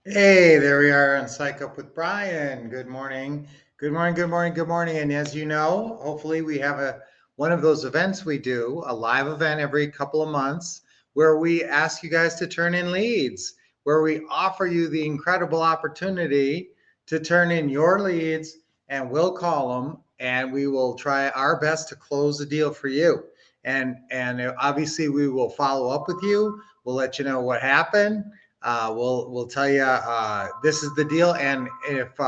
Hey, there we are on Psych Up with Brian. Good morning. Good morning, good morning, good morning. And as you know, hopefully we have one of those events we do, a live event every couple of months where we ask you guys to turn in leads, where we offer you the incredible opportunity to turn in your leads and we'll call them and we will try our best to close the deal for you. And obviously we will follow up with you. We'll let you know what happened. We'll tell you this is the deal, and if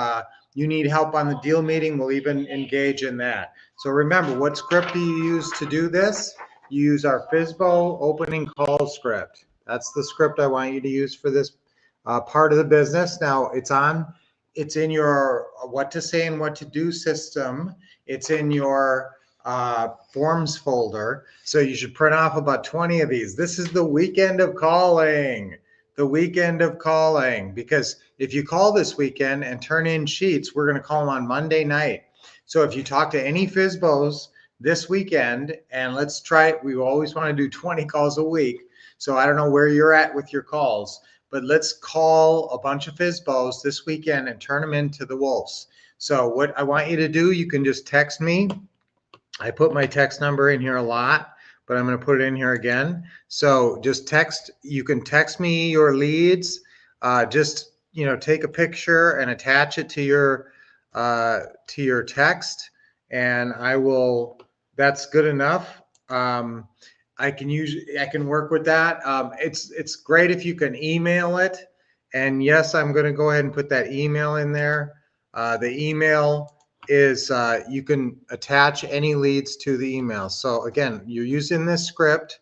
you need help on the deal meeting, we'll even engage in that. So remember, what script do you use to do this? You use our FISBO opening call script. That's the script I want you to use for this part of the business. Now it's in your what to say and what to do system. It's in your forms folder. So you should print off about 20 of these. This is the weekend of calling, because if you call this weekend and turn in sheets, we're going to call them on Monday night. So if you talk to any FISBOs this weekend, and let's try it, we always want to do 20 calls a week. So I don't know where you're at with your calls, but let's call a bunch of FISBOs this weekend and turn them into the Wolves. So what I want you to do, you can just text me. I put my text number in here a lot, but I'm going to put it in here again. So just text, you can text me your leads. Just, take a picture and attach it to your text, and that's good enough. I can work with that. It's great if you can email it. And yes, I'm going to go ahead and put that email in there. The email is you can attach any leads to the email. So again, you're using this script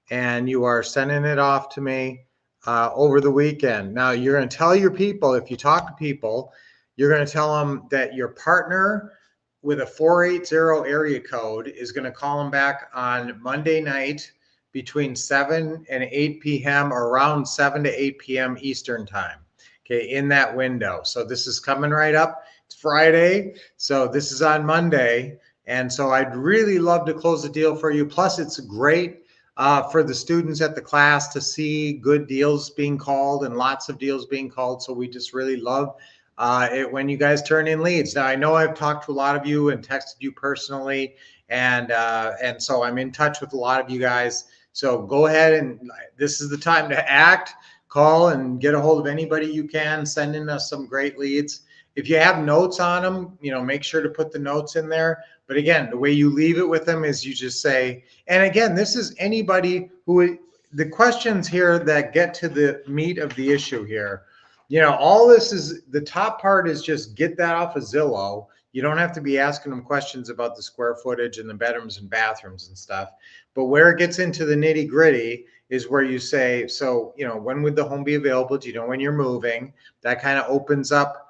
and you are sending it off to me over the weekend. Now you're going to tell your people, if you talk to people, you're going to tell them that your partner with a 480 area code is going to call them back on Monday night between 7 and 8 p.m. or around 7 to 8 p.m. Eastern time. Okay, in that window. So this is coming right up. It's Friday, so this is on Monday. And so I'd really love to close the deal for you. Plus, it's great for the students at the class to see good deals being called and lots of deals being called. So we just really love it when you guys turn in leads. Now I know I've talked to a lot of you and texted you personally, and so I'm in touch with a lot of you guys. So go ahead, and this is the time to act. Call and get a hold of anybody you can. Send in us some great leads. If you have notes on them, make sure to put the notes in there. But again, the way you leave it with them is you just say, and again, this is anybody who, the questions here that get to the meat of the issue here. All this is, the top part is just get that off of Zillow. You don't have to be asking them questions about the square footage and the bedrooms and bathrooms and stuff. But where it gets into the nitty gritty is where you say, so, when would the home be available? Do you know when you're moving? That kind of opens up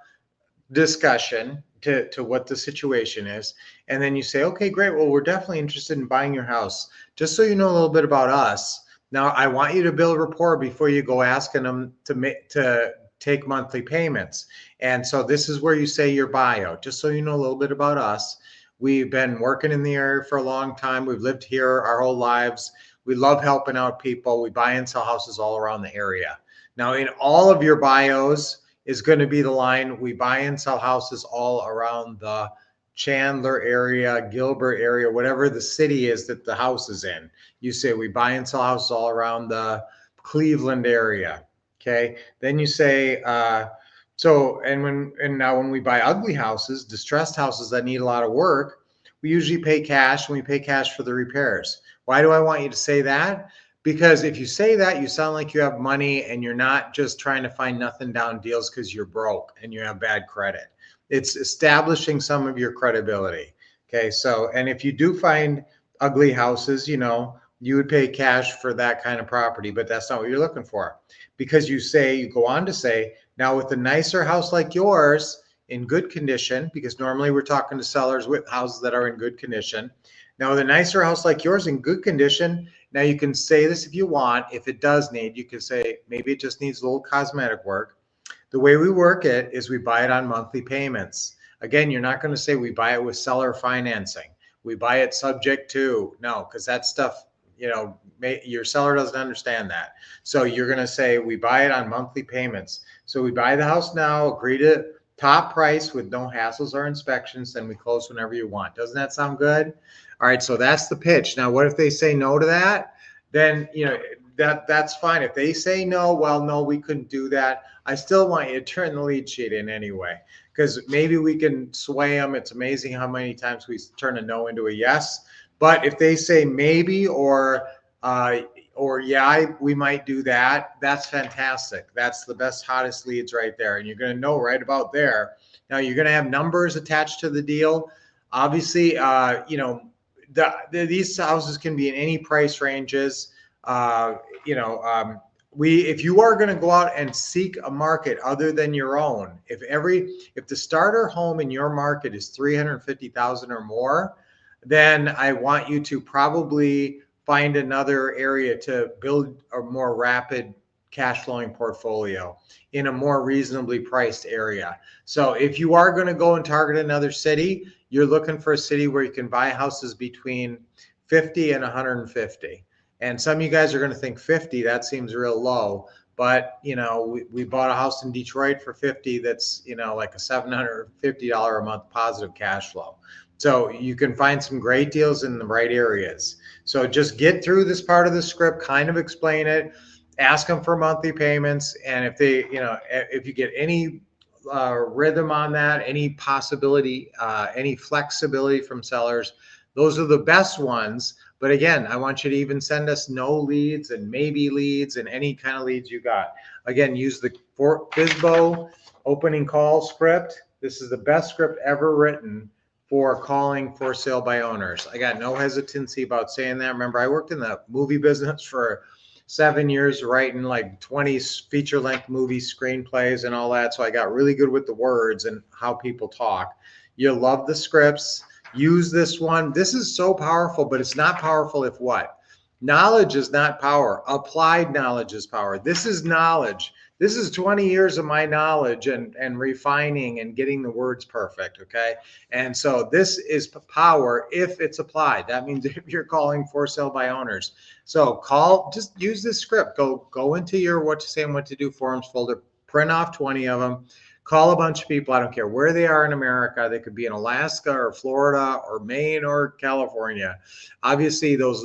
discussion to what the situation is. And then you say, okay, great. Well, we're definitely interested in buying your house. Just so you know a little bit about us. Now, I want you to build rapport before you go asking them to take monthly payments. And so this is where you say your bio, just so you know a little bit about us. We've been working in the area for a long time. We've lived here our whole lives. We love helping out people. We buy and sell houses all around the area. Now, in all of your bios is going to be the line, we buy and sell houses all around the Chandler area, Gilbert area, whatever the city is that the house is in. You say we buy and sell houses all around the Cleveland area. Okay. Then you say, and now when we buy ugly houses, distressed houses that need a lot of work, we usually pay cash, and we pay cash for the repairs. Why do I want you to say that? Because if you say that, you sound like you have money and you're not just trying to find nothing down deals because you're broke and you have bad credit. It's establishing some of your credibility. Okay. So, and if you do find ugly houses, you would pay cash for that kind of property, but that's not what you're looking for. Because you go on to say, now with a nicer house like yours in good condition, because normally we're talking to sellers with houses that are in good condition. Now with a nicer house like yours in good condition, now you can say this if you want. If it does need, you can say maybe it just needs a little cosmetic work. The way we work it is we buy it on monthly payments. Again, you're not going to say we buy it with seller financing. We buy it subject to, no, because that stuff your seller doesn't understand that. So you're going to say, we buy it on monthly payments. So we buy the house now, agree to top price with no hassles or inspections, then we close whenever you want. Doesn't that sound good? All right, so that's the pitch. Now, what if they say no to that? Then, that's fine. If they say no, well, no, we couldn't do that. I still want you to turn the lead sheet in anyway, because maybe we can sway them. It's amazing how many times we turn a no into a yes. But if they say maybe or yeah, we might do that, that's fantastic. That's the best, hottest leads right there. And you're going to know right about there. Now you're going to have numbers attached to the deal. Obviously, these houses can be in any price ranges. If you are going to go out and seek a market other than your own, if the starter home in your market is 350,000 or more, then I want you to probably find another area to build a more rapid cash flowing portfolio in a more reasonably priced area. So if you are going to go and target another city, you're looking for a city where you can buy houses between 50 and 150. And some of you guys are going to think 50, that seems real low. But, we bought a house in Detroit for 50 that's, like a $750 a month positive cash flow. So you can find some great deals in the right areas. So just get through this part of the script, kind of explain it, ask them for monthly payments. And if they, if you get any rhythm on that, any possibility, any flexibility from sellers, those are the best ones. But again, I want you to even send us no leads and maybe leads and any kind of leads you got. Again, use the FSBO opening call script. This is the best script ever written for calling for sale by owners. I got no hesitancy about saying that. Remember, I worked in the movie business for 7 years, writing like 20 feature-length movie screenplays and all that. So I got really good with the words and how people talk. You'll love the scripts. Use this one. This is so powerful, but it's not powerful if what? Knowledge is not power. Applied knowledge is power. This is knowledge. This is 20 years of my knowledge and refining and getting the words perfect, okay? And so this is power if it's applied. That means if you're calling for sale by owners. So just use this script. Go into your what to say and what to do forums folder, print off 20 of them, call a bunch of people. I don't care where they are in America. They could be in Alaska or Florida or Maine or California. Obviously, those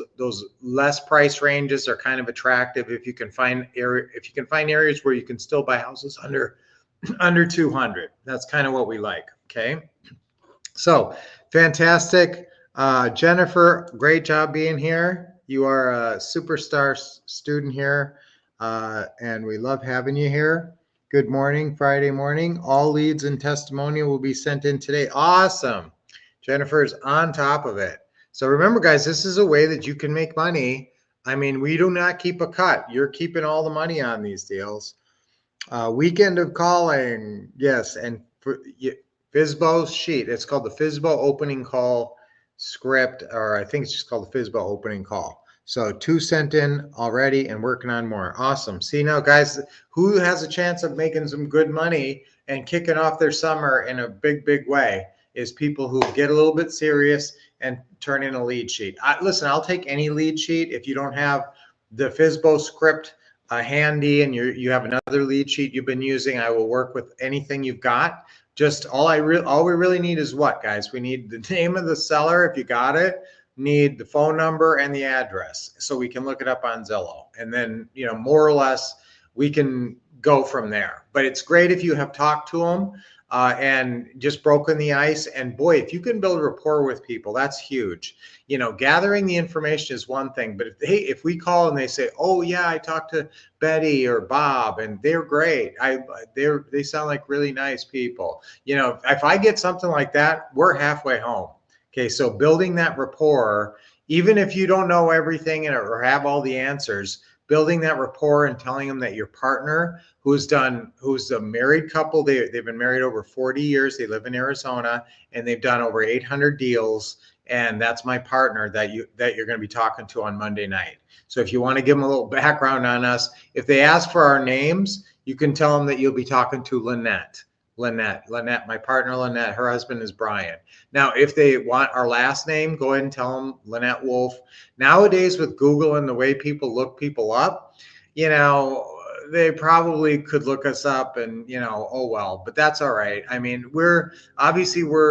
less price ranges are kind of attractive if you can find areas where you can still buy houses under 200. That's kind of what we like. Okay. So fantastic. Jennifer, great job being here. You are a superstar student here, and we love having you here. Good morning, Friday morning. All leads and testimonial will be sent in today. Awesome. Jennifer's on top of it. So remember, guys, this is a way that you can make money. I mean, we do not keep a cut. You're keeping all the money on these deals. Weekend of calling. Yes. And for FSBO sheet. It's called the FSBO opening call script, or I think it's just called the FSBO opening call. So 2 sent in already and working on more. Awesome. See now, guys, who has a chance of making some good money and kicking off their summer in a big, big way is people who get a little bit serious and turn in a lead sheet. Listen, I'll take any lead sheet. If you don't have the FSBO script handy and you have another lead sheet you've been using, I will work with anything you've got. Just all we really need is what, guys? We need the name of the seller if you got it. Need the phone number and the address so we can look it up on Zillow, and then more or less we can go from there. But it's great if you have talked to them and just broken the ice. And boy, if you can build rapport with people, that's huge. Gathering the information is one thing, but if we call and they say, oh yeah, I talked to Betty or Bob and they're great, they sound like really nice people. If I get something like that, we're halfway home. Okay, so building that rapport, even if you don't know everything or have all the answers, building that rapport and telling them that your partner, who's a married couple, they've been married over 40 years, they live in Arizona, and they've done over 800 deals, and that's my partner that you're going to be talking to on Monday night. So if you want to give them a little background on us, if they ask for our names, you can tell them that you'll be talking to Lynette. Lynette. Lynette, my partner Lynette, her husband is Brian. Now, if they want our last name, go ahead and tell them Lynette Wolf. Nowadays with Google and the way people look people up, you know, they probably could look us up and, you know, oh well, but that's all right. I mean, we're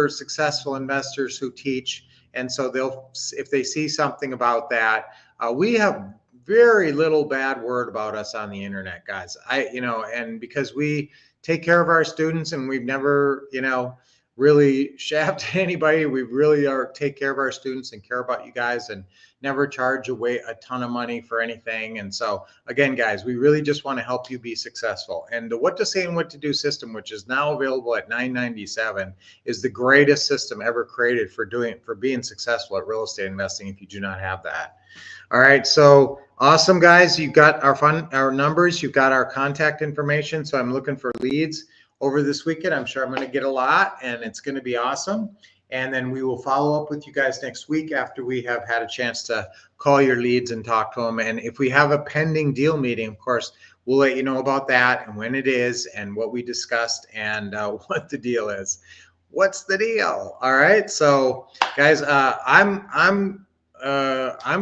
successful investors who teach. And so they'll, if they see something about that, we have very little bad word about us on the internet, guys. And because we take care of our students and we've never, really shaft anybody. We really take care of our students and care about you guys and never charge away a ton of money for anything. And so again, guys, we really just want to help you be successful. And the What to Say and What to Do system, which is now available at $9.97, is the greatest system ever created for being successful at real estate investing if you do not have that. All right, so awesome, guys. You've got our numbers, you've got our contact information. So I'm looking for leads over this weekend. I'm sure I'm going to get a lot, and it's going to be awesome. And then we will follow up with you guys next week after we have had a chance to call your leads and talk to them. And if we have a pending deal meeting, of course, we'll let you know about that and when it is and what we discussed and what the deal is. What's the deal? All right, so guys, I'm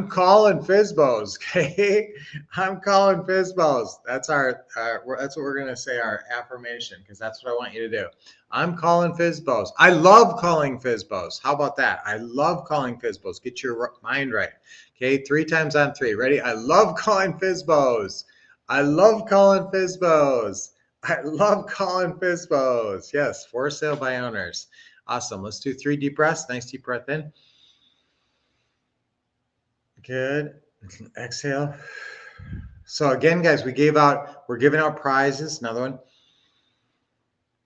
calling Fizbos, okay? I'm calling Fizbos. That's that's what we're gonna say, our affirmation, because that's what I want you to do. I'm calling Fizbos. I love calling Fizbos. How about that? I love calling Fizbos. Get your mind right. Okay, 3 times on 3. Ready? I love calling Fizbos. I love calling Fizbos. I love calling Fizbos. Yes, for sale by owners. Awesome. Let's do 3 deep breaths. Nice deep breath in. Good. Exhale. So again, guys, we're giving out prizes. Another one.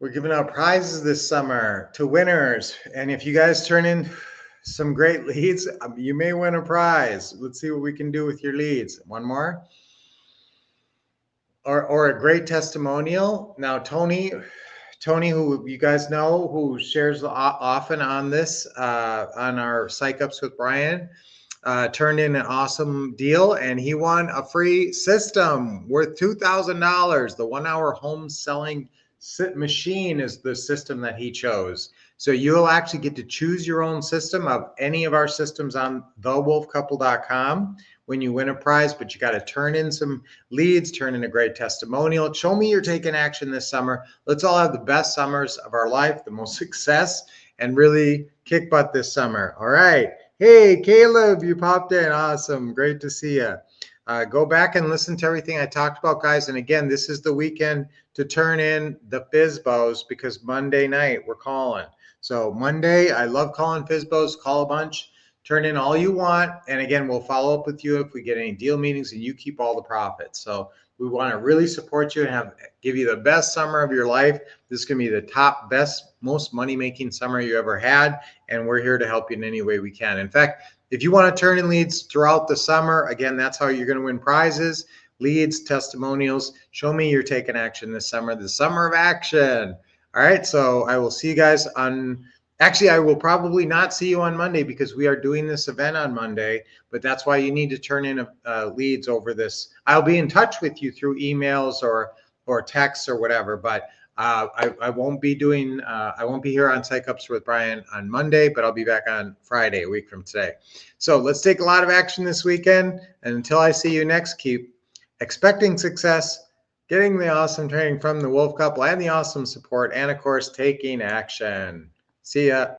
We're giving out prizes this summer to winners. And if you guys turn in some great leads, you may win a prize. Let's see what we can do with your leads. One more. Or a great testimonial. Now, Tony, who you guys know, who shares often on this, on our Psych Ups with Brian, turned in an awesome deal, and he won a free system worth $2,000. The 1-hour home selling machine is the system that he chose. So you'll actually get to choose your own system of any of our systems on thewolfcouple.com when you win a prize, but you got to turn in some leads, turn in a great testimonial. Show me you're taking action this summer. Let's all have the best summers of our life, the most success, and really kick butt this summer. All right. Hey, Caleb, you popped in. Awesome. Great to see you. Go back and listen to everything I talked about, guys. And again, this is the weekend to turn in the Fizbos because Monday night we're calling. So Monday, I love calling Fizbos. Call a bunch. Turn in all you want. And again, we'll follow up with you if we get any deal meetings and you keep all the profits. So we want to really support you and give you the best summer of your life. This is going to be the top, best, most money-making summer you ever had. And we're here to help you in any way we can. In fact, if you want to turn in leads throughout the summer, again, that's how you're going to win prizes, leads, testimonials. Show me you're taking action this summer, the summer of action. All right, so I will see you guys actually, I will probably not see you on Monday because we are doing this event on Monday, but that's why you need to turn in leads over this. I'll be in touch with you through emails or texts or whatever, but I won't be here on Psych Ups with Brian on Monday, but I'll be back on Friday, a week from today. So let's take a lot of action this weekend. And until I see you next, keep expecting success, getting the awesome training from the Wolf Couple and the awesome support, and of course, taking action. See ya.